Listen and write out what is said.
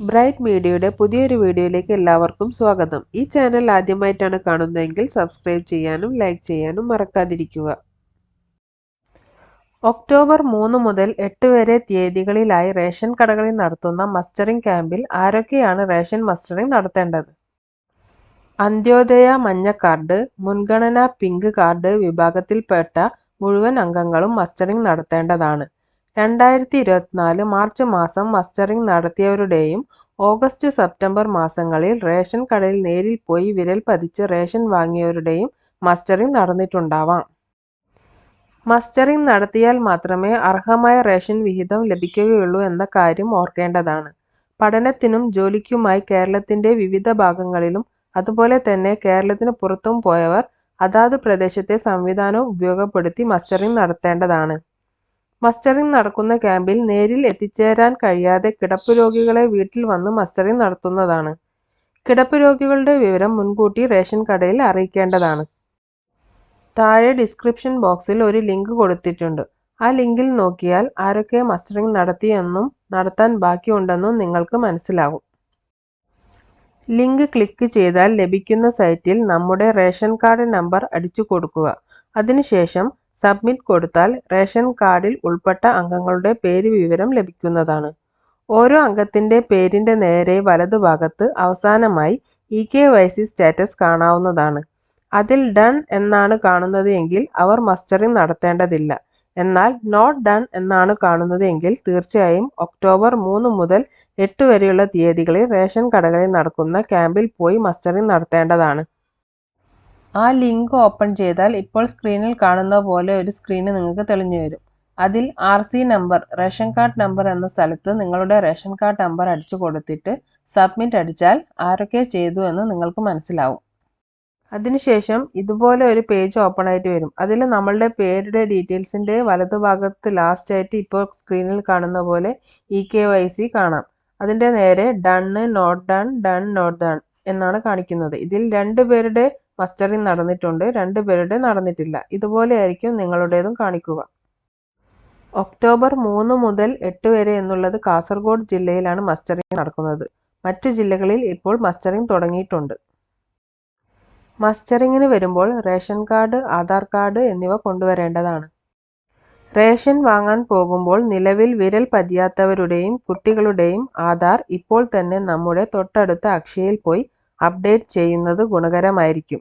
Bright മീഡിയയുടെ പുതിയൊരു വീഡിയോയിലേക്ക് എല്ലാവർക്കും സ്വാഗതം. ഈ ചാനൽ ആദ്യമായിട്ടാണ് കാണുന്നതെങ്കിൽ സബ്സ്ക്രൈബ് ചെയ്യാനും ലൈക്ക് ചെയ്യാനും മറക്കാതിരിക്കുക. ഒക്ടോബർ 3 മുതൽ 8 വരെ തീയതികളിലായി റേഷൻ കടകളിൽ നടത്തുന്ന മസ്റ്ററിംഗ് ക്യാമ്പിൽ ആരൊക്കെയാണ് റേഷൻ മസ്റ്ററിംഗ് നടത്തേണ്ടത്? അന്ത്യോദയ മഞ്ഞ കാർഡ്, മുൻഗണനാ പിങ്ക് കാർഡ് വിഭാഗത്തിൽപ്പെട്ട മുഴുവൻ അംഗങ്ങളും മസ്റ്ററിംഗ് നടത്തേണ്ടതാണ്. 2024 മാർച്ച് മാസം മസ്റ്ററിംഗ് നടത്തിയവരുടെയും ഓഗസ്റ്റ് സെപ്റ്റംബർ മാസങ്ങളിൽ റേഷൻ കടയിൽ നേരിൽ പോയി വിരൽ പതിച്ച് റേഷൻ വാങ്ങിയവരുടെയും മസ്റ്ററിംഗ് നടന്നിട്ടുണ്ടാവാം. മസ്റ്ററിംഗ് നടത്തിയാൽ മാത്രമേ അർഹമായ റേഷൻ വിഹിതം ലഭിക്കുകയുള്ളൂ എന്ന കാര്യം ഓർക്കേണ്ടതാണ്. പഠനത്തിനും ജോലിക്കുമായി കേരളത്തിന്റെ വിവിധ ഭാഗങ്ങളിലും അതുപോലെ തന്നെ കേരളത്തിന് പുറത്തും പോയവർ അതാത് പ്രദേശത്തെ സംവിധാനം ഉപയോഗപ്പെടുത്തി മസ്റ്ററിംഗ് നടത്തേണ്ടതാണ്. മസ്റ്ററിംഗ് നടക്കുന്ന ക്യാമ്പിൽ നേരിൽ എത്തിച്ചേരാൻ കഴിയാതെ കിടപ്പ് രോഗികളെ വീട്ടിൽ വന്ന് മസ്റ്ററിംഗ് നടത്തുന്നതാണ്. കിടപ്പ് രോഗികളുടെ വിവരം മുൻകൂട്ടി റേഷൻ കടയിൽ അറിയിക്കേണ്ടതാണ്. താഴെ ഡിസ്ക്രിപ്ഷൻ ബോക്സിൽ ഒരു ലിങ്ക് കൊടുത്തിട്ടുണ്ട്. ആ ലിങ്കിൽ നോക്കിയാൽ ആരൊക്കെ മസ്റ്ററിംഗ് നടത്തിയെന്നും നടത്താൻ ബാക്കിയുണ്ടെന്നും നിങ്ങൾക്ക് മനസ്സിലാകും. ലിങ്ക് ക്ലിക്ക് ചെയ്താൽ ലഭിക്കുന്ന സൈറ്റിൽ നമ്മുടെ റേഷൻ കാർഡ് നമ്പർ അടിച്ചു കൊടുക്കുക. അതിനുശേഷം സബ്മിറ്റ് കൊടുത്താൽ റേഷൻ കാർഡിൽ ഉൾപ്പെട്ട അംഗങ്ങളുടെ പേര് വിവരം ലഭിക്കുന്നതാണ്. ഓരോ അംഗത്തിന്റെ പേരിന്റെ നേരെ വലതുഭാഗത്ത് അവസാനമായി EKYC സ്റ്റാറ്റസ് കാണാവുന്നതാണ്. അതിൽ ഡൺ എന്നാണ് കാണുന്നത് എങ്കിൽ അവർ മസ്റ്ററിംഗ് നടത്തേണ്ടതില്ല. എന്നാൽ നോട്ട് ഡൺ എന്നാണ് കാണുന്നത് എങ്കിൽ തീർച്ചയായും ഒക്ടോബർ 3 മുതൽ 8 വരെയുള്ള തീയതികളിൽ റേഷൻ കടകളിൽ നടക്കുന്ന ക്യാമ്പിൽ പോയി മസ്റ്ററിംഗ് നടത്തേണ്ടതാണ്. ആ ലിങ്ക് ഓപ്പൺ ചെയ്താൽ ഇപ്പോൾ സ്ക്രീനിൽ കാണുന്ന പോലെ ഒരു സ്ക്രീൻ നിങ്ങൾക്ക് തെളിഞ്ഞു വരും. അതിൽ RC number, ration card number എന്ന സ്ഥലത്ത് നിങ്ങളുടെ റേഷൻ കാർഡ് നമ്പർ അടിച്ചു കൊടുത്തിട്ട് സബ്മിറ്റ് അടിച്ചാൽ ആരൊക്കെ ചെയ്തു എന്ന് നിങ്ങൾക്ക് മനസ്സിലാവും. അതിനുശേഷം ഇതുപോലെ ഒരു പേജ് ഓപ്പൺ ആയിട്ട് വരും. അതിൽ നമ്മളുടെ പേരുടെ ഡീറ്റെയിൽസിന്റെ വലതുഭാഗത്ത് ലാസ്റ്റ് ആയിട്ട് ഇപ്പോൾ സ്ക്രീനിൽ കാണുന്ന പോലെ EKYC കാണാം. അതിന്റെ നേരെ done, not done, done, not done എന്നാണ് കാണിക്കുന്നത്. ഇതിൽ 2 പേരുടെ മസ്റ്ററിംഗ് നടന്നിട്ടുണ്ട്, 2 പേരുടെ നടന്നിട്ടില്ല. ഇതുപോലെയായിരിക്കും നിങ്ങളുടേതും കാണിക്കുക. ഒക്ടോബർ 3 മുതൽ 8 വരെ എന്നുള്ളത് കാസർഗോഡ് ജില്ലയിലാണ് മസ്റ്ററിംഗ് നടക്കുന്നത്. മറ്റു ജില്ലകളിൽ ഇപ്പോൾ മസ്റ്ററിംഗ് തുടങ്ങിയിട്ടുണ്ട്. മസ്റ്ററിംഗിന് വരുമ്പോൾ റേഷൻ കാർഡ്, ആധാർ കാർഡ് എന്നിവ കൊണ്ടുവരേണ്ടതാണ്. റേഷൻ വാങ്ങാൻ പോകുമ്പോൾ നിലവിൽ വിരൽ പതിയാത്തവരുടെയും കുട്ടികളുടെയും ആധാർ ഇപ്പോൾ തന്നെ നമ്മുടെ തൊട്ടടുത്ത അക്ഷയയിൽ പോയി അപ്ഡേറ്റ് ചെയ്യുന്നത് ഗുണകരമായിരിക്കും.